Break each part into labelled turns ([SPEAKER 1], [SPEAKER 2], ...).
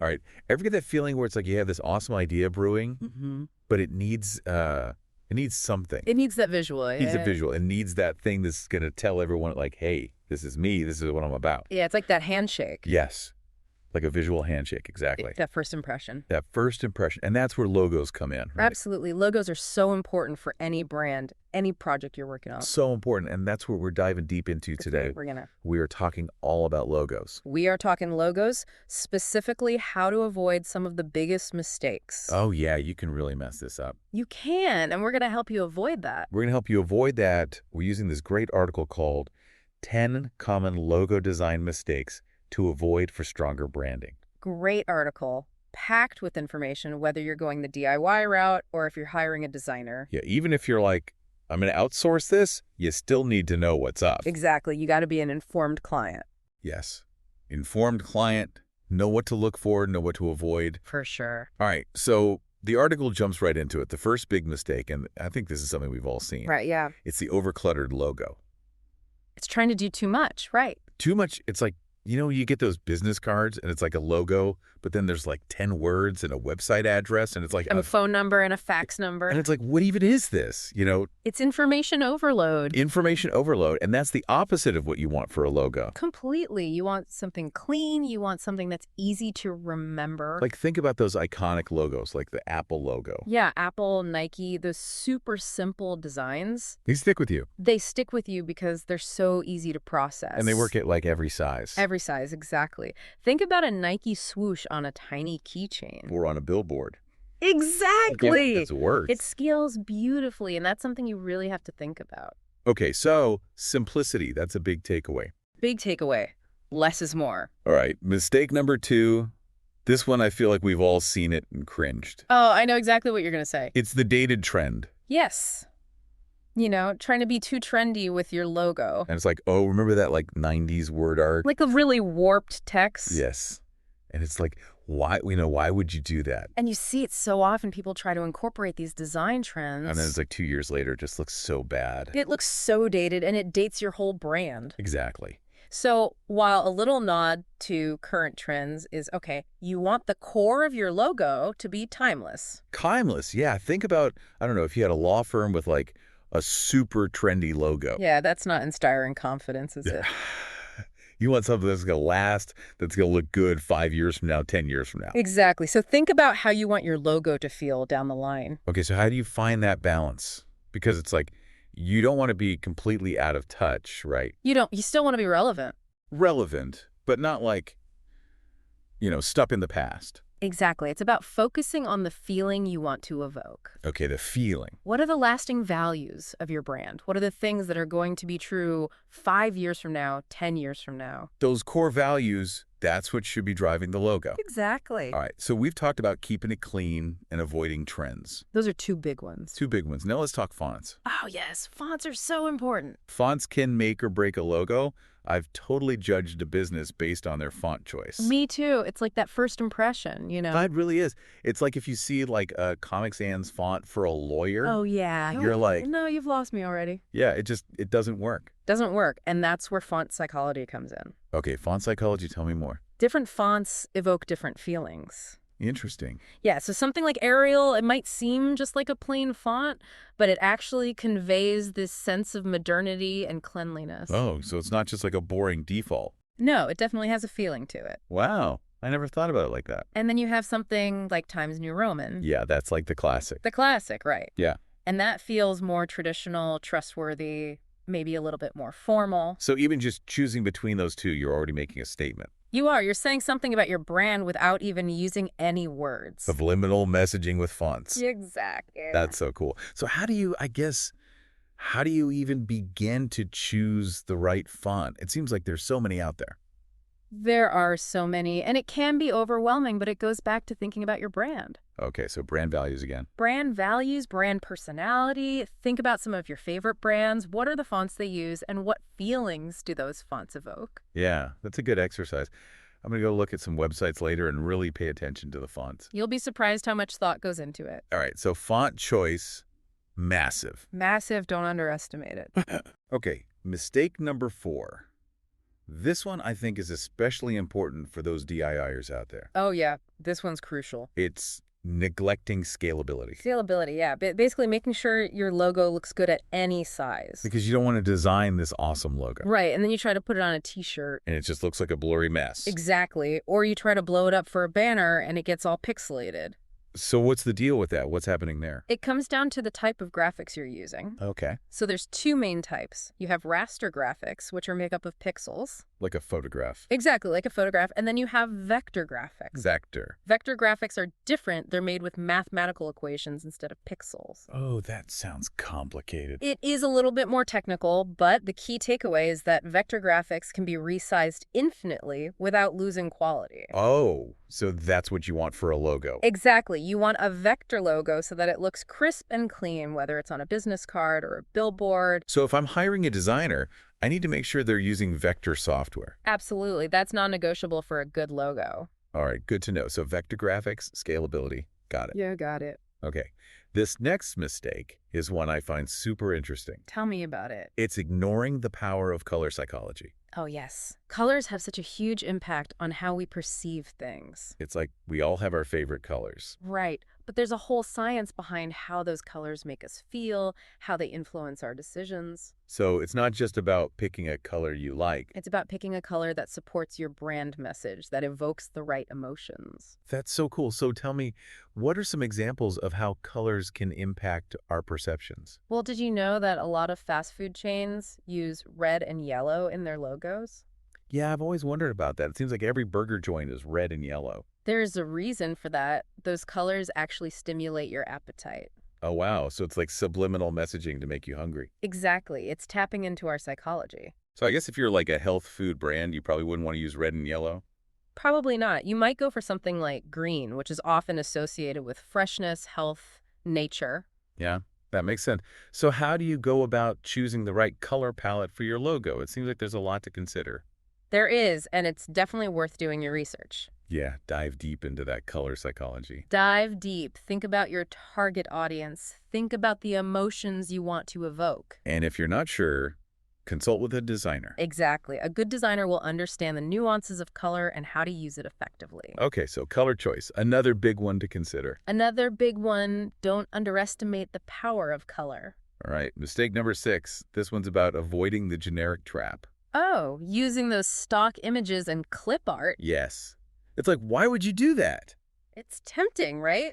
[SPEAKER 1] All right. Ever get that feeling where it's like you have this awesome idea brewing, but it needs something.
[SPEAKER 2] It needs that visual.
[SPEAKER 1] It needs a visual. It needs that thing that's going to tell everyone, like, hey, this is me. This is what I'm about.
[SPEAKER 2] Yeah, it's like that handshake.
[SPEAKER 1] Yes. Like a visual handshake, exactly.
[SPEAKER 2] That first impression.
[SPEAKER 1] That first impression. And that's where logos come in, right?
[SPEAKER 2] Absolutely. Logos are so important for any brand, any project you're working on.
[SPEAKER 1] So important. And that's what we're diving deep into today. We are talking all about logos.
[SPEAKER 2] We are talking logos, specifically how to avoid some of the biggest mistakes.
[SPEAKER 1] Oh, yeah. You can really mess this up.
[SPEAKER 2] You can. And we're going to help you avoid that.
[SPEAKER 1] We're going to help you avoid that. We're using this great article called 10 Common Logo Design Mistakes to Avoid for Stronger Branding.
[SPEAKER 2] Great article, packed with information, whether you're going the DIY route or if you're hiring a designer.
[SPEAKER 1] Yeah, even if you're like, I'm going to outsource this, you still need to know what's up.
[SPEAKER 2] Exactly. You got to be an informed client.
[SPEAKER 1] Yes. Informed client, know what to look for, know what to avoid.
[SPEAKER 2] For sure.
[SPEAKER 1] All right, so the article jumps right into it. The first big mistake, and I think this is something we've all seen.
[SPEAKER 2] Right, yeah.
[SPEAKER 1] It's the overcluttered logo.
[SPEAKER 2] It's trying to do too much, right?
[SPEAKER 1] Too much, it's like, you get those business cards and it's like a logo, but then there's like 10 words and a website address and it's like
[SPEAKER 2] a phone number and a fax number.
[SPEAKER 1] And it's like, what even is this?
[SPEAKER 2] It's information overload.
[SPEAKER 1] Information overload. And that's the opposite of what you want for a logo.
[SPEAKER 2] Completely. You want something clean. You want something that's easy to remember.
[SPEAKER 1] Like think about those iconic logos, like the Apple logo.
[SPEAKER 2] Yeah, Apple, Nike, those super simple designs.
[SPEAKER 1] They stick with you.
[SPEAKER 2] They stick with you because they're so easy to process.
[SPEAKER 1] And they work at like every size.
[SPEAKER 2] Every size, exactly. Think about a Nike swoosh on a tiny keychain.
[SPEAKER 1] Or on a billboard.
[SPEAKER 2] Exactly.
[SPEAKER 1] It works.
[SPEAKER 2] It scales beautifully, and that's something you really have to think about.
[SPEAKER 1] Okay, so simplicity, that's a big takeaway.
[SPEAKER 2] Big takeaway. Less is more.
[SPEAKER 1] All right, mistake number 2. This one, I feel like we've all seen it and cringed.
[SPEAKER 2] Oh, I know exactly what you're going to say.
[SPEAKER 1] It's the dated trend.
[SPEAKER 2] Yes. Trying to be too trendy with your logo.
[SPEAKER 1] And it's like, oh, remember that like 90s word art?
[SPEAKER 2] Like a really warped text.
[SPEAKER 1] Yes. And it's like, why would you do that?
[SPEAKER 2] And you see it so often. People try to incorporate these design trends.
[SPEAKER 1] And then it's like 2 years later, it just looks so bad.
[SPEAKER 2] It looks so dated, and it dates your whole brand.
[SPEAKER 1] Exactly.
[SPEAKER 2] So while a little nod to current trends is, okay, you want the core of your logo to be timeless.
[SPEAKER 1] Timeless, yeah. Think about, I don't know, if you had a law firm with like a super trendy logo.
[SPEAKER 2] Yeah, that's not inspiring confidence, is it?
[SPEAKER 1] You want something that's going to last, that's going to look good 5 years from now, 10 years from now.
[SPEAKER 2] Exactly. So think about how you want your logo to feel down the line.
[SPEAKER 1] Okay, so how do you find that balance? Because it's like, you don't want to be completely out of touch, right?
[SPEAKER 2] You still want to be relevant.
[SPEAKER 1] Relevant, but not like, stuck in the past.
[SPEAKER 2] Exactly. It's about focusing on the feeling you want to evoke.
[SPEAKER 1] Okay, the feeling.
[SPEAKER 2] What are the lasting values of your brand? What are the things that are going to be true 5 years from now, 10 years from now?
[SPEAKER 1] Those core values, that's what should be driving the logo.
[SPEAKER 2] Exactly.
[SPEAKER 1] All right, so we've talked about keeping it clean and avoiding trends.
[SPEAKER 2] Those are 2 big ones.
[SPEAKER 1] 2 big ones. Now let's talk fonts.
[SPEAKER 2] Oh, yes. Fonts are so important.
[SPEAKER 1] Fonts can make or break a logo. I've totally judged a business based on their font choice.
[SPEAKER 2] Me too. It's like that first impression,
[SPEAKER 1] It really is. It's like if you see like a Comic Sans font for a lawyer.
[SPEAKER 2] Oh, yeah.
[SPEAKER 1] You're like,
[SPEAKER 2] no, you've lost me already.
[SPEAKER 1] Yeah, it doesn't work.
[SPEAKER 2] Doesn't work. And that's where font psychology comes in.
[SPEAKER 1] Okay, font psychology, tell me more.
[SPEAKER 2] Different fonts evoke different feelings.
[SPEAKER 1] Interesting.
[SPEAKER 2] Yeah, so something like Arial, it might seem just like a plain font, but it actually conveys this sense of modernity and cleanliness.
[SPEAKER 1] Oh, so it's not just like a boring default.
[SPEAKER 2] No, it definitely has a feeling to it.
[SPEAKER 1] Wow, I never thought about it like that.
[SPEAKER 2] And then you have something like Times New Roman.
[SPEAKER 1] Yeah, that's like the classic.
[SPEAKER 2] The classic, right.
[SPEAKER 1] Yeah.
[SPEAKER 2] And that feels more traditional, trustworthy, maybe a little bit more formal.
[SPEAKER 1] So even just choosing between those two, you're already making a statement.
[SPEAKER 2] You're saying something about your brand without even using any words.
[SPEAKER 1] Subliminal messaging with fonts.
[SPEAKER 2] Exactly.
[SPEAKER 1] That's so cool. So how do you even begin to choose the right font? It seems like there's so many out there.
[SPEAKER 2] There are so many, and it can be overwhelming, but it goes back to thinking about your brand.
[SPEAKER 1] Okay, so brand values again.
[SPEAKER 2] Brand values, brand personality. Think about some of your favorite brands. What are the fonts they use, and what feelings do those fonts evoke?
[SPEAKER 1] Yeah, that's a good exercise. I'm going to go look at some websites later and really pay attention to the fonts.
[SPEAKER 2] You'll be surprised how much thought goes into it.
[SPEAKER 1] All right, so font choice, massive.
[SPEAKER 2] Massive, don't underestimate it.
[SPEAKER 1] Okay, mistake number 4. This one I think is especially important for those DIYers out there.
[SPEAKER 2] Oh, yeah. This one's crucial.
[SPEAKER 1] It's neglecting scalability.
[SPEAKER 2] Scalability, yeah. Basically making sure your logo looks good at any size.
[SPEAKER 1] Because you don't want to design this awesome logo.
[SPEAKER 2] Right, and then you try to put it on a t-shirt.
[SPEAKER 1] And it just looks like a blurry mess.
[SPEAKER 2] Exactly. Or you try to blow it up for a banner and it gets all pixelated.
[SPEAKER 1] So what's the deal with that? What's happening there?
[SPEAKER 2] It comes down to the type of graphics you're using.
[SPEAKER 1] Okay.
[SPEAKER 2] So there's two main types. You have raster graphics, which are made up of pixels.
[SPEAKER 1] Like a photograph.
[SPEAKER 2] Exactly, like a photograph. And then you have vector graphics.
[SPEAKER 1] Vector.
[SPEAKER 2] Vector graphics are different. They're made with mathematical equations instead of pixels.
[SPEAKER 1] Oh, that sounds complicated.
[SPEAKER 2] It is a little bit more technical, but the key takeaway is that vector graphics can be resized infinitely without losing quality.
[SPEAKER 1] Oh, so that's what you want for a logo.
[SPEAKER 2] Exactly. You want a vector logo so that it looks crisp and clean, whether it's on a business card or a billboard.
[SPEAKER 1] So if I'm hiring a designer, I need to make sure they're using vector software.
[SPEAKER 2] Absolutely. That's non-negotiable for a good logo.
[SPEAKER 1] All right, good to know. So vector graphics, scalability, got it.
[SPEAKER 2] Yeah, got it.
[SPEAKER 1] Okay. This next mistake is one I find super interesting.
[SPEAKER 2] Tell me about it.
[SPEAKER 1] It's ignoring the power of color psychology.
[SPEAKER 2] Oh, yes. Colors have such a huge impact on how we perceive things.
[SPEAKER 1] It's like we all have our favorite colors.
[SPEAKER 2] Right. But there's a whole science behind how those colors make us feel, how they influence our decisions.
[SPEAKER 1] So it's not just about picking a color you like.
[SPEAKER 2] It's about picking a color that supports your brand message, that evokes the right emotions.
[SPEAKER 1] That's so cool. So tell me, what are some examples of how colors can impact our perceptions?
[SPEAKER 2] Well, did you know that a lot of fast food chains use red and yellow in their logos?
[SPEAKER 1] Yeah, I've always wondered about that. It seems like every burger joint is red and yellow.
[SPEAKER 2] There's a reason for that. Those colors actually stimulate your appetite.
[SPEAKER 1] Oh, wow. So it's like subliminal messaging to make you hungry.
[SPEAKER 2] Exactly. It's tapping into our psychology.
[SPEAKER 1] So I guess if you're like a health food brand, you probably wouldn't want to use red and yellow.
[SPEAKER 2] Probably not. You might go for something like green, which is often associated with freshness, health, nature.
[SPEAKER 1] Yeah, that makes sense. So how do you go about choosing the right color palette for your logo? It seems like there's a lot to consider.
[SPEAKER 2] There is, and it's definitely worth doing your research.
[SPEAKER 1] Yeah, dive deep into that color psychology.
[SPEAKER 2] Dive deep. Think about your target audience. Think about the emotions you want to evoke.
[SPEAKER 1] And if you're not sure, consult with a designer.
[SPEAKER 2] Exactly. A good designer will understand the nuances of color and how to use it effectively.
[SPEAKER 1] Okay, so color choice, another big one to consider.
[SPEAKER 2] Another big one, don't underestimate the power of color.
[SPEAKER 1] All right, mistake number 6. This one's about avoiding the generic trap.
[SPEAKER 2] Oh, using those stock images and clip art.
[SPEAKER 1] Yes. It's like, why would you do that?
[SPEAKER 2] It's tempting, right?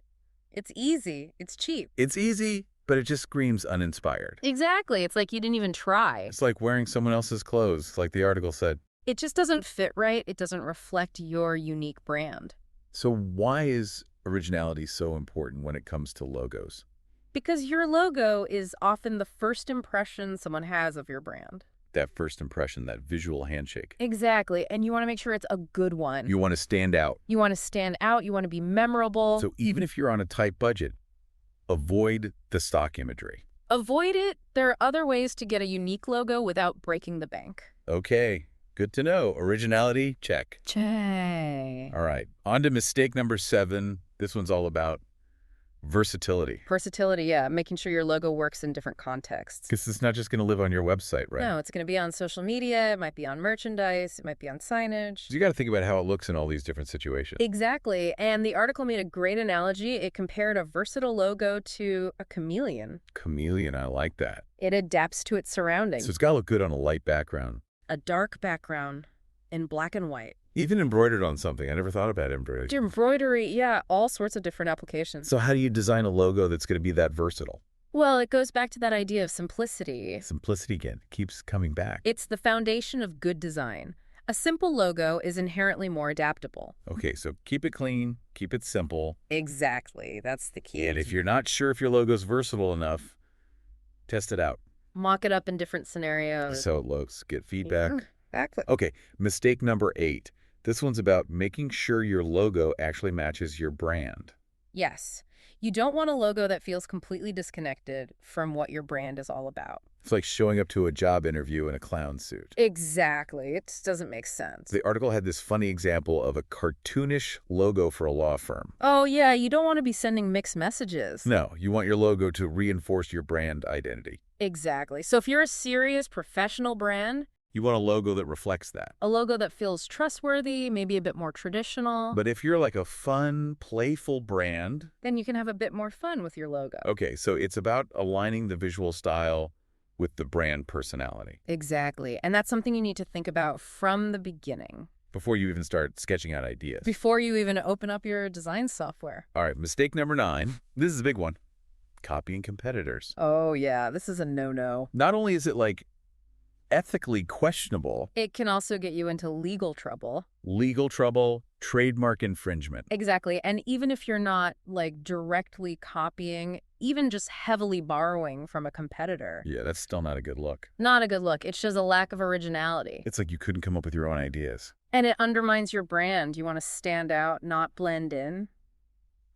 [SPEAKER 2] It's easy. It's cheap.
[SPEAKER 1] It's easy, but it just screams uninspired.
[SPEAKER 2] Exactly. It's like you didn't even try.
[SPEAKER 1] It's like wearing someone else's clothes, like the article said.
[SPEAKER 2] It just doesn't fit right. It doesn't reflect your unique brand.
[SPEAKER 1] So why is originality so important when it comes to logos?
[SPEAKER 2] Because your logo is often the first impression someone has of your brand.
[SPEAKER 1] That first impression, that visual handshake.
[SPEAKER 2] Exactly. And you want to make sure it's a good one.
[SPEAKER 1] You want to stand out.
[SPEAKER 2] You want to stand out. You want to be memorable.
[SPEAKER 1] So even if you're on a tight budget, avoid the stock imagery.
[SPEAKER 2] Avoid it. There are other ways to get a unique logo without breaking the bank.
[SPEAKER 1] Okay, good to know. Originality, check.
[SPEAKER 2] Check.
[SPEAKER 1] All right, on to mistake number 7. This one's all about versatility.
[SPEAKER 2] Versatility, yeah. Making sure your logo works in different contexts.
[SPEAKER 1] Because it's not just going to live on your website, right?
[SPEAKER 2] No, it's going to be on social media. It might be on merchandise. It might be on signage.
[SPEAKER 1] So you got to think about how it looks in all these different situations.
[SPEAKER 2] Exactly. And the article made a great analogy. It compared a versatile logo to a chameleon.
[SPEAKER 1] Chameleon, I like that.
[SPEAKER 2] It adapts to its surroundings.
[SPEAKER 1] So it's got to look good on a light background.
[SPEAKER 2] A dark background in black and white.
[SPEAKER 1] Even embroidered on something. I never thought about embroidery.
[SPEAKER 2] Embroidery, yeah, all sorts of different applications.
[SPEAKER 1] So how do you design a logo that's going to be that versatile?
[SPEAKER 2] Well, it goes back to that idea of simplicity.
[SPEAKER 1] Simplicity again. Keeps coming back.
[SPEAKER 2] It's the foundation of good design. A simple logo is inherently more adaptable.
[SPEAKER 1] Okay, so keep it clean, keep it simple.
[SPEAKER 2] Exactly. That's the key.
[SPEAKER 1] And if you're not sure if your logo's versatile enough, test it out.
[SPEAKER 2] Mock it up in different scenarios.
[SPEAKER 1] So it looks, get feedback.
[SPEAKER 2] Exactly.
[SPEAKER 1] Okay, mistake number 8. This one's about making sure your logo actually matches your brand.
[SPEAKER 2] Yes. You don't want a logo that feels completely disconnected from what your brand is all about.
[SPEAKER 1] It's like showing up to a job interview in a clown suit.
[SPEAKER 2] Exactly. It just doesn't make sense.
[SPEAKER 1] The article had this funny example of a cartoonish logo for a law firm.
[SPEAKER 2] Oh, yeah, you don't want to be sending mixed messages.
[SPEAKER 1] No, you want your logo to reinforce your brand identity.
[SPEAKER 2] Exactly. So if you're a serious professional brand,
[SPEAKER 1] You want a logo that reflects that.
[SPEAKER 2] A logo that feels trustworthy, maybe a bit more traditional.
[SPEAKER 1] But if you're like a fun, playful brand...
[SPEAKER 2] then you can have a bit more fun with your logo.
[SPEAKER 1] Okay, so it's about aligning the visual style with the brand personality.
[SPEAKER 2] Exactly. And that's something you need to think about from the beginning.
[SPEAKER 1] Before you even start sketching out ideas.
[SPEAKER 2] Before you even open up your design software.
[SPEAKER 1] All right, mistake number 9. This is a big one. Copying competitors.
[SPEAKER 2] Oh, yeah. This is a no-no.
[SPEAKER 1] Not only is it like ethically questionable,
[SPEAKER 2] it can also get you into legal trouble.
[SPEAKER 1] Legal trouble, trademark infringement.
[SPEAKER 2] Exactly. And even if you're not like directly copying, even just heavily borrowing from a competitor.
[SPEAKER 1] Yeah, that's still not a good look.
[SPEAKER 2] Not a good look. It shows a lack of originality.
[SPEAKER 1] It's like you couldn't come up with your own ideas.
[SPEAKER 2] And it undermines your brand. You want to stand out, not blend in.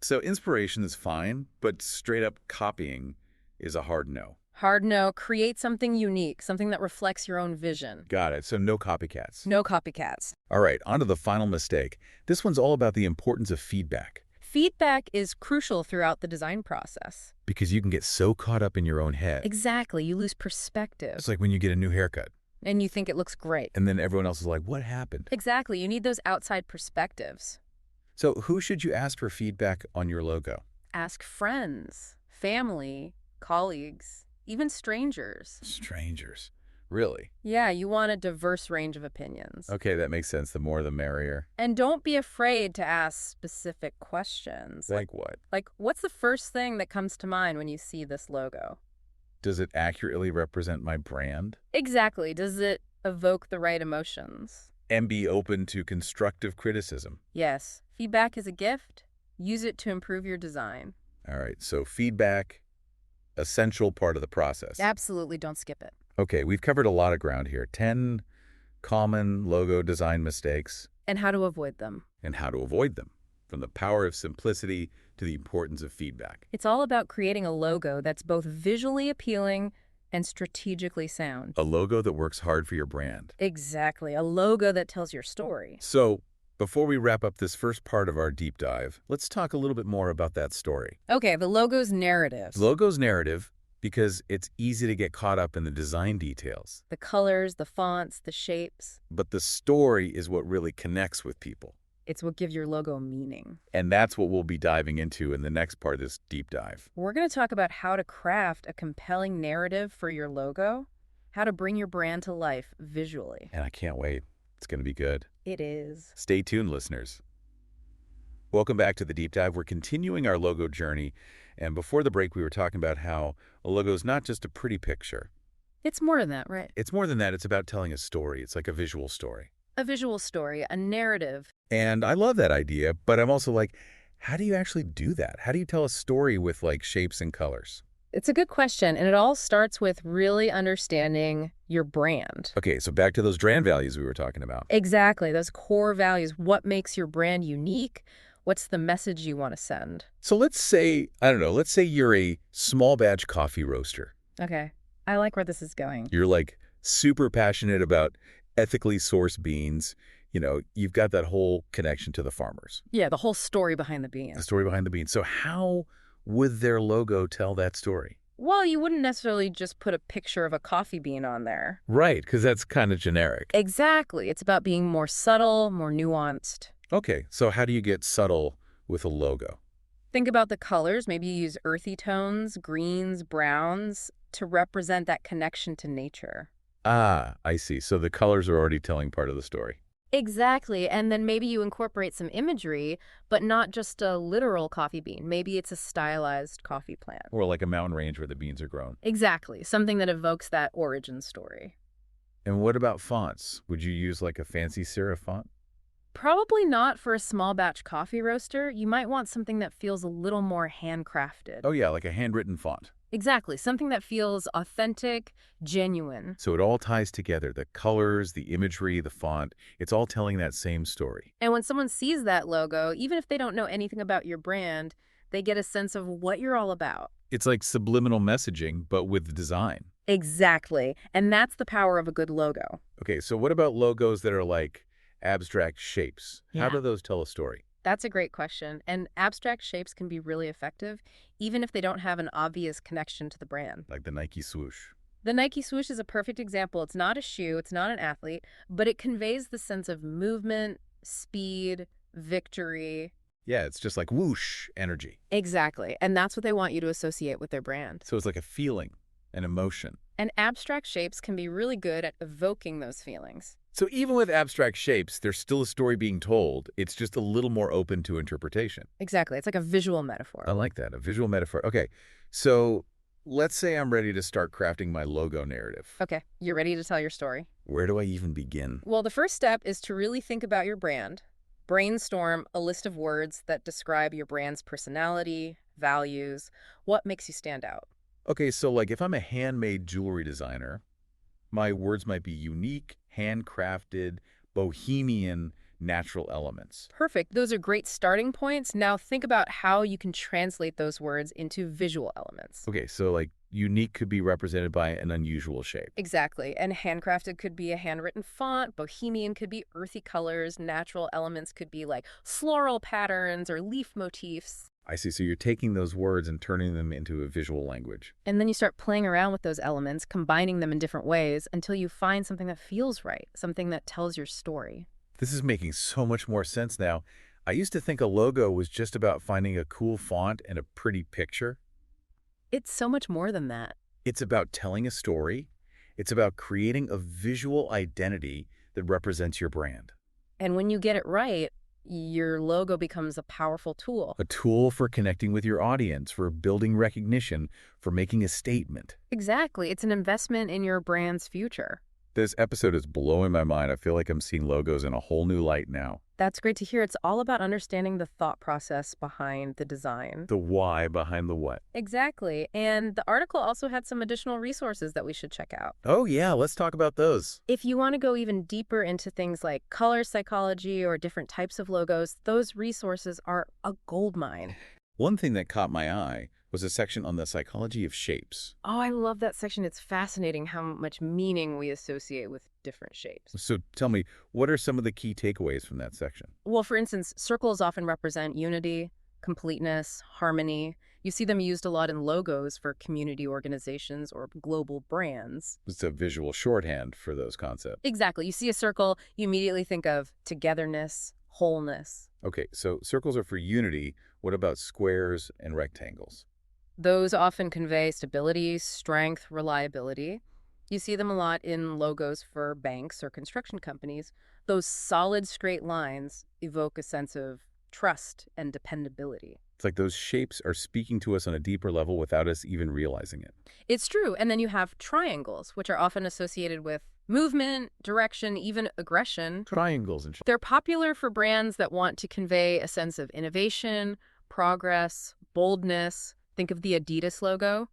[SPEAKER 1] So inspiration is fine, but straight up copying is a hard no.
[SPEAKER 2] Hard no. Create something unique, something that reflects your own vision.
[SPEAKER 1] Got it. So no copycats.
[SPEAKER 2] No copycats.
[SPEAKER 1] All right, on to the final mistake. This one's all about the importance of feedback.
[SPEAKER 2] Feedback is crucial throughout the design process.
[SPEAKER 1] Because you can get so caught up in your own head.
[SPEAKER 2] Exactly. You lose perspective.
[SPEAKER 1] It's like when you get a new haircut.
[SPEAKER 2] And you think it looks great.
[SPEAKER 1] And then everyone else is like, what happened?
[SPEAKER 2] Exactly. You need those outside perspectives.
[SPEAKER 1] So who should you ask for feedback on your logo?
[SPEAKER 2] Ask friends, family, colleagues, even strangers.
[SPEAKER 1] Strangers. Really?
[SPEAKER 2] Yeah, you want a diverse range of opinions.
[SPEAKER 1] Okay, that makes sense. The more the merrier.
[SPEAKER 2] And don't be afraid to ask specific questions.
[SPEAKER 1] Like what?
[SPEAKER 2] Like, what's the first thing that comes to mind when you see this logo?
[SPEAKER 1] Does it accurately represent my brand?
[SPEAKER 2] Exactly. Does it evoke the right emotions?
[SPEAKER 1] And be open to constructive criticism.
[SPEAKER 2] Yes. Feedback is a gift. Use it to improve your design.
[SPEAKER 1] All right, so feedback, essential part of the process.
[SPEAKER 2] Absolutely, don't skip it.
[SPEAKER 1] Okay, we've covered a lot of ground here. 10 common logo design mistakes.
[SPEAKER 2] And how to avoid them.
[SPEAKER 1] And how to avoid them. From the power of simplicity to the importance of feedback.
[SPEAKER 2] It's all about creating a logo that's both visually appealing and strategically sound.
[SPEAKER 1] A logo that works hard for your brand.
[SPEAKER 2] Exactly. A logo that tells your story.
[SPEAKER 1] So, before we wrap up this first part of our deep dive, let's talk a little bit more about that story.
[SPEAKER 2] Okay, the logo's narrative.
[SPEAKER 1] The logo's narrative, because it's easy to get caught up in the design details.
[SPEAKER 2] The colors, the fonts, the shapes.
[SPEAKER 1] But the story is what really connects with people.
[SPEAKER 2] It's what gives your logo meaning.
[SPEAKER 1] And that's what we'll be diving into in the next part of this deep dive.
[SPEAKER 2] We're going to talk about how to craft a compelling narrative for your logo, how to bring your brand to life visually.
[SPEAKER 1] And I can't wait. It's going to be good.
[SPEAKER 2] It is.
[SPEAKER 1] Stay tuned, listeners. Welcome back to the deep dive. We're continuing our logo journey. And before the break, we were talking about how a logo is not just a pretty picture.
[SPEAKER 2] It's more than that, right?
[SPEAKER 1] It's more than that. It's about telling a story. It's like a visual story.
[SPEAKER 2] A visual story, a narrative.
[SPEAKER 1] And I love that idea, but I'm also like, how do you actually do that? How do you tell a story with like shapes and colors?
[SPEAKER 2] It's a good question, and it all starts with really understanding your brand.
[SPEAKER 1] Okay, so back to those brand values we were talking about.
[SPEAKER 2] Exactly, those core values. What makes your brand unique? What's the message you want to send?
[SPEAKER 1] So let's say, I don't know, let's say you're a small batch coffee roaster.
[SPEAKER 2] Okay, I like where this is going.
[SPEAKER 1] You're like super passionate about ethically sourced beans. You know, you've got that whole connection to the farmers.
[SPEAKER 2] Yeah, the whole story behind the
[SPEAKER 1] The
[SPEAKER 2] beans.
[SPEAKER 1] story behind the beans. So how would their logo tell that story?
[SPEAKER 2] Well, you wouldn't necessarily just put a picture of a coffee bean on there.
[SPEAKER 1] Right, because that's kind of generic.
[SPEAKER 2] Exactly. It's about being more subtle, more nuanced.
[SPEAKER 1] Okay, so how do you get subtle with a logo?
[SPEAKER 2] Think about the colors. Maybe you use earthy tones, greens, browns, to represent that connection to nature.
[SPEAKER 1] Ah, I see. So the colors are already telling part of the story.
[SPEAKER 2] Exactly. And then maybe you incorporate some imagery, but not just a literal coffee bean. Maybe it's a stylized coffee plant.
[SPEAKER 1] Or like a mountain range where the beans are grown.
[SPEAKER 2] Exactly. Something that evokes that origin story.
[SPEAKER 1] And what about fonts? Would you use like a fancy serif font?
[SPEAKER 2] Probably not for a small batch coffee roaster. You might want something that feels a little more handcrafted.
[SPEAKER 1] Oh yeah, like a handwritten font.
[SPEAKER 2] Exactly. Something that feels authentic, genuine.
[SPEAKER 1] So it all ties together. The colors, the imagery, the font, it's all telling that same story.
[SPEAKER 2] And when someone sees that logo, even if they don't know anything about your brand, they get a sense of what you're all about.
[SPEAKER 1] It's like subliminal messaging, but with design.
[SPEAKER 2] Exactly. And that's the power of a good logo.
[SPEAKER 1] Okay, so what about logos that are like abstract shapes? How
[SPEAKER 2] Yeah.
[SPEAKER 1] do those tell a story?
[SPEAKER 2] That's a great question. And abstract shapes can be really effective, even if they don't have an obvious connection to the brand.
[SPEAKER 1] Like the Nike swoosh.
[SPEAKER 2] The Nike swoosh is a perfect example. It's not a shoe, it's not an athlete, but it conveys the sense of movement, speed, victory.
[SPEAKER 1] Yeah, it's just like whoosh energy.
[SPEAKER 2] Exactly. And that's what they want you to associate with their brand.
[SPEAKER 1] So it's like a feeling, an emotion.
[SPEAKER 2] And abstract shapes can be really good at evoking those feelings.
[SPEAKER 1] So even with abstract shapes, there's still a story being told. It's just a little more open to interpretation.
[SPEAKER 2] Exactly. It's like a visual metaphor.
[SPEAKER 1] I like that, a visual metaphor. Okay, so let's say I'm ready to start crafting my logo narrative.
[SPEAKER 2] Okay, you're ready to tell your story.
[SPEAKER 1] Where do I even begin?
[SPEAKER 2] Well, the first step is to really think about your brand. Brainstorm a list of words that describe your brand's personality, values, what makes you stand out.
[SPEAKER 1] Okay, so like if I'm a handmade jewelry designer, my words might be unique, handcrafted, bohemian, natural elements.
[SPEAKER 2] Perfect. Those are great starting points. Now think about how you can translate those words into visual elements.
[SPEAKER 1] Okay, so like unique could be represented by an unusual shape.
[SPEAKER 2] Exactly. And handcrafted could be a handwritten font, bohemian could be earthy colors, natural elements could be like floral patterns or leaf motifs.
[SPEAKER 1] I see. So you're taking those words and turning them into a visual language.
[SPEAKER 2] And then you start playing around with those elements, combining them in different ways until you find something that feels right, something that tells your story.
[SPEAKER 1] This is making so much more sense now. I used to think a logo was just about finding a cool font and a pretty picture.
[SPEAKER 2] It's so much more than that.
[SPEAKER 1] It's about telling a story. It's about creating a visual identity that represents your brand.
[SPEAKER 2] And when you get it right, your logo becomes a powerful tool.
[SPEAKER 1] A tool for connecting with your audience, for building recognition, for making a statement.
[SPEAKER 2] Exactly. It's an investment in your brand's future.
[SPEAKER 1] This episode is blowing my mind. I feel like I'm seeing logos in a whole new light now.
[SPEAKER 2] That's great to hear. It's all about understanding the thought process behind the design.
[SPEAKER 1] The why behind the what.
[SPEAKER 2] Exactly. And the article also had some additional resources that we should check out.
[SPEAKER 1] Oh yeah, let's talk about those.
[SPEAKER 2] If you want to go even deeper into things like color psychology or different types of logos, those resources are a goldmine.
[SPEAKER 1] One thing that caught my eye was a section on the psychology of shapes.
[SPEAKER 2] Oh, I love that section. It's fascinating how much meaning we associate with different shapes.
[SPEAKER 1] So tell me, what are some of the key takeaways from that section?
[SPEAKER 2] Well, for instance, circles often represent unity, completeness, harmony. You see them used a lot in logos for community organizations or global brands.
[SPEAKER 1] It's a visual shorthand for those concepts.
[SPEAKER 2] Exactly. You see a circle, you immediately think of togetherness, wholeness.
[SPEAKER 1] Okay, so circles are for unity. What about squares and rectangles?
[SPEAKER 2] Those often convey stability, strength, reliability. You see them a lot in logos for banks or construction companies. Those solid straight lines evoke a sense of trust and dependability.
[SPEAKER 1] It's like those shapes are speaking to us on a deeper level without us even realizing it.
[SPEAKER 2] It's true. And then you have triangles, which are often associated with movement, direction, even aggression.
[SPEAKER 1] Triangles and
[SPEAKER 2] They're popular for brands that want to convey a sense of innovation, progress, boldness. Think of the Adidas logo.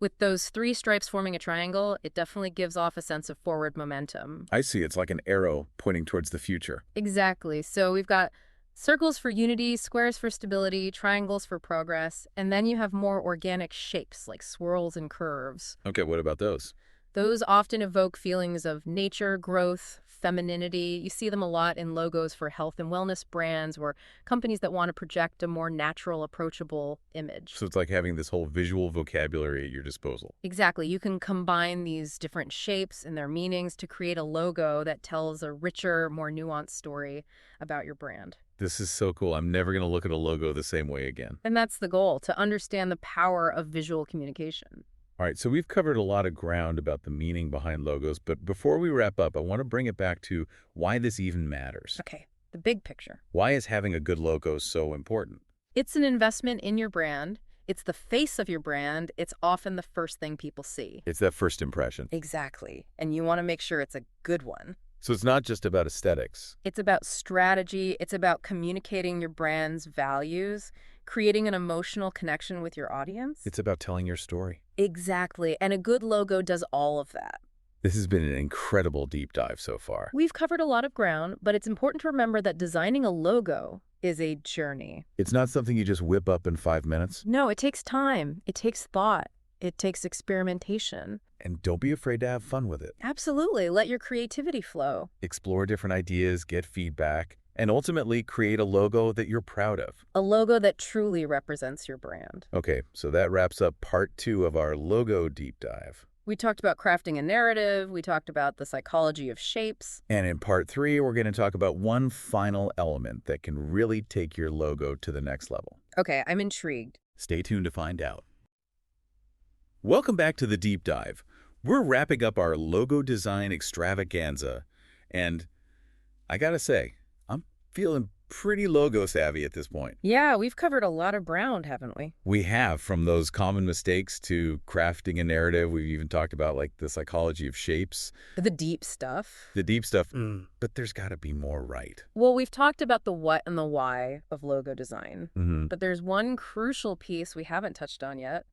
[SPEAKER 2] With those three stripes forming a triangle, it definitely gives off a sense of forward momentum.
[SPEAKER 1] I see. It's like an arrow pointing towards the future.
[SPEAKER 2] Exactly. So we've got circles for unity, squares for stability, triangles for progress, and then you have more organic shapes like swirls and curves.
[SPEAKER 1] Okay, what about those?
[SPEAKER 2] Those often evoke feelings of nature, growth, femininity. You see them a lot in logos for health and wellness brands or companies that want to project a more natural, approachable image.
[SPEAKER 1] So it's like having this whole visual vocabulary at your disposal.
[SPEAKER 2] Exactly. You can combine these different shapes and their meanings to create a logo that tells a richer, more nuanced story about your brand.
[SPEAKER 1] This is so cool. I'm never going to look at a logo the same way again.
[SPEAKER 2] And that's the goal, to understand the power of visual communication.
[SPEAKER 1] All right, so we've covered a lot of ground about the meaning behind logos, but before we wrap up, I want to bring it back to why this even matters.
[SPEAKER 2] Okay, the big picture.
[SPEAKER 1] Why is having a good logo so important?
[SPEAKER 2] It's an investment in your brand. It's the face of your brand. It's often the first thing people see.
[SPEAKER 1] It's that first impression.
[SPEAKER 2] Exactly. And you want to make sure it's a good one.
[SPEAKER 1] So it's not just about aesthetics.
[SPEAKER 2] It's about strategy. It's about communicating your brand's values, creating an emotional connection with your audience.
[SPEAKER 1] It's about telling your story.
[SPEAKER 2] Exactly. And a good logo does all of that.
[SPEAKER 1] This has been an incredible deep dive so far.
[SPEAKER 2] We've covered a lot of ground, but it's important to remember that designing a logo is a journey.
[SPEAKER 1] It's not something you just whip up in 5 minutes.
[SPEAKER 2] No, it takes time. It takes thought. It takes experimentation.
[SPEAKER 1] And don't be afraid to have fun with it.
[SPEAKER 2] Absolutely. Let your creativity flow.
[SPEAKER 1] Explore different ideas, get feedback, and ultimately create a logo that you're proud of.
[SPEAKER 2] A logo that truly represents your brand.
[SPEAKER 1] Okay, so that wraps up part 2 of our logo deep dive.
[SPEAKER 2] We talked about crafting a narrative. We talked about the psychology of shapes.
[SPEAKER 1] And in part 3, we're going to talk about one final element that can really take your logo to the next level.
[SPEAKER 2] Okay, I'm intrigued.
[SPEAKER 1] Stay tuned to find out. Welcome back to the Deep Dive. We're wrapping up our logo design extravaganza, and I gotta say, I'm feeling pretty logo savvy at this point.
[SPEAKER 2] Yeah, we've covered a lot of ground, haven't we?
[SPEAKER 1] We have, from those common mistakes to crafting a narrative. We've even talked about like the psychology of shapes.
[SPEAKER 2] The deep stuff.
[SPEAKER 1] The deep stuff, but there's got to be more, right?
[SPEAKER 2] Well, we've talked about the what and the why of logo design,
[SPEAKER 1] Mm-hmm.
[SPEAKER 2] but there's one crucial piece we haven't touched on yet,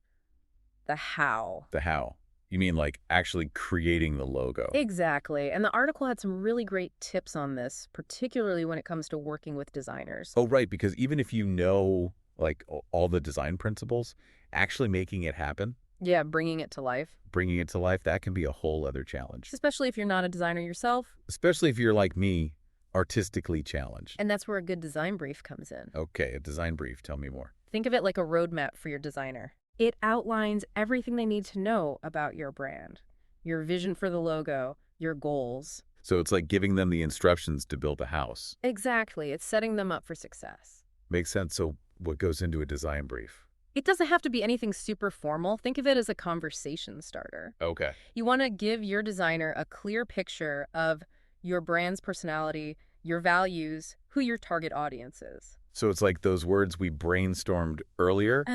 [SPEAKER 2] the how.
[SPEAKER 1] The how. You mean like actually creating the logo?
[SPEAKER 2] Exactly. And the article had some really great tips on this, particularly when it comes to working with designers.
[SPEAKER 1] Oh, right, because even if you know like all the design principles, actually making it happen,
[SPEAKER 2] Yeah, bringing it to life.
[SPEAKER 1] bringing it to life, that can be a whole other challenge.
[SPEAKER 2] Especially if you're not a designer yourself.
[SPEAKER 1] Especially if you're like me, artistically challenged.
[SPEAKER 2] And that's where a good design brief comes in.
[SPEAKER 1] Okay, a design brief. Tell me more.
[SPEAKER 2] Think of it like a roadmap for your designer. It outlines everything they need to know about your brand, your vision for the logo, your goals.
[SPEAKER 1] So it's like giving them the instructions to build a house.
[SPEAKER 2] Exactly. It's setting them up for success.
[SPEAKER 1] Makes sense. So what goes into a design brief?
[SPEAKER 2] It doesn't have to be anything super formal. Think of it as a conversation starter.
[SPEAKER 1] Okay.
[SPEAKER 2] You want to give your designer a clear picture of your brand's personality, your values, who your target audience is.
[SPEAKER 1] So it's like those words we brainstormed earlier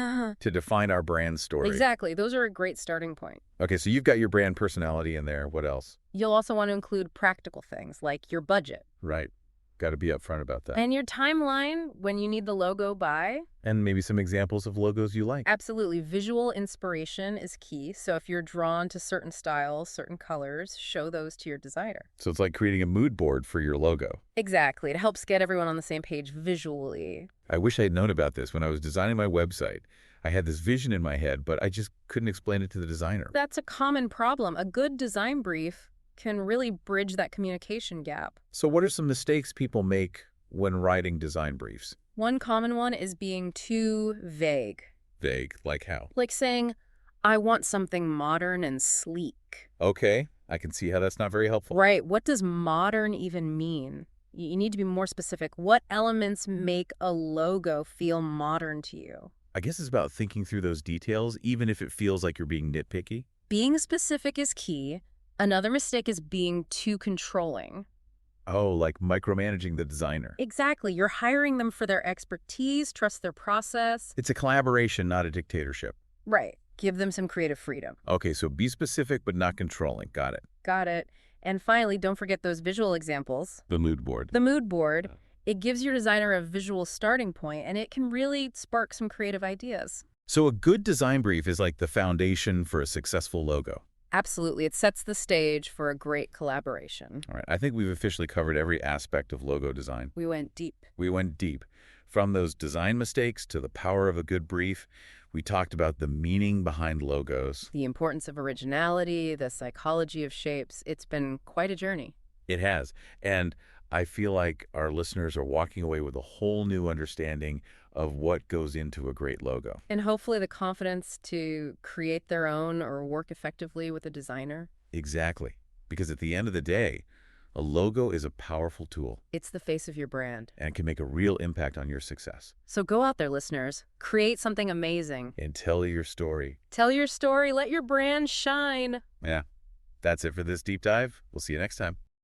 [SPEAKER 1] to define our brand story.
[SPEAKER 2] Exactly. Those are a great starting point.
[SPEAKER 1] Okay, so you've got your brand personality in there. What else?
[SPEAKER 2] You'll also want to include practical things like your budget.
[SPEAKER 1] Right. Got to be upfront about that.
[SPEAKER 2] And your timeline when you need the logo by.
[SPEAKER 1] And maybe some examples of logos you like.
[SPEAKER 2] Absolutely. Visual inspiration is key. So if you're drawn to certain styles, certain colors, show those to your designer.
[SPEAKER 1] So it's like creating a mood board for your logo.
[SPEAKER 2] Exactly. It helps get everyone on the same page visually.
[SPEAKER 1] I wish I had known about this when I was designing my website. I had this vision in my head, but I just couldn't explain it to the designer.
[SPEAKER 2] That's a common problem. A good design brief can really bridge that communication gap.
[SPEAKER 1] So what are some mistakes people make when writing design briefs?
[SPEAKER 2] One common one is being too vague.
[SPEAKER 1] Vague, like how?
[SPEAKER 2] Like saying, I want something modern and sleek.
[SPEAKER 1] Okay, I can see how that's not very helpful.
[SPEAKER 2] Right. What does modern even mean? You need to be more specific. What elements make a logo feel modern to you?
[SPEAKER 1] I guess it's about thinking through those details, even if it feels like you're being nitpicky.
[SPEAKER 2] Being specific is key. Another mistake is being too controlling.
[SPEAKER 1] Oh, like micromanaging the designer.
[SPEAKER 2] Exactly. You're hiring them for their expertise, trust their process.
[SPEAKER 1] It's a collaboration, not a dictatorship.
[SPEAKER 2] Right. Give them some creative freedom.
[SPEAKER 1] Okay, so be specific but not controlling. Got it.
[SPEAKER 2] Got it. And finally, don't forget those visual examples.
[SPEAKER 1] The mood board.
[SPEAKER 2] The mood board, it gives your designer a visual starting point, and it can really spark some creative ideas.
[SPEAKER 1] So a good design brief is like the foundation for a successful logo.
[SPEAKER 2] Absolutely. It sets the stage for a great collaboration.
[SPEAKER 1] All right, I think we've officially covered every aspect of logo design.
[SPEAKER 2] We went deep.
[SPEAKER 1] We went deep. From those design mistakes to the power of a good brief, we talked about the meaning behind logos.
[SPEAKER 2] The importance of originality, the psychology of shapes. It's been quite a journey.
[SPEAKER 1] It has. And I feel like our listeners are walking away with a whole new understanding of what goes into a great logo.
[SPEAKER 2] And hopefully the confidence to create their own or work effectively with a designer.
[SPEAKER 1] Exactly. Because at the end of the day, a logo is a powerful tool
[SPEAKER 2] It's the face of your brand.
[SPEAKER 1] and can make a real impact on your success.
[SPEAKER 2] So go out there, listeners. Create something amazing.
[SPEAKER 1] And tell your story.
[SPEAKER 2] Tell your story. Let your brand shine.
[SPEAKER 1] Yeah, that's it for this deep dive. We'll see you next time.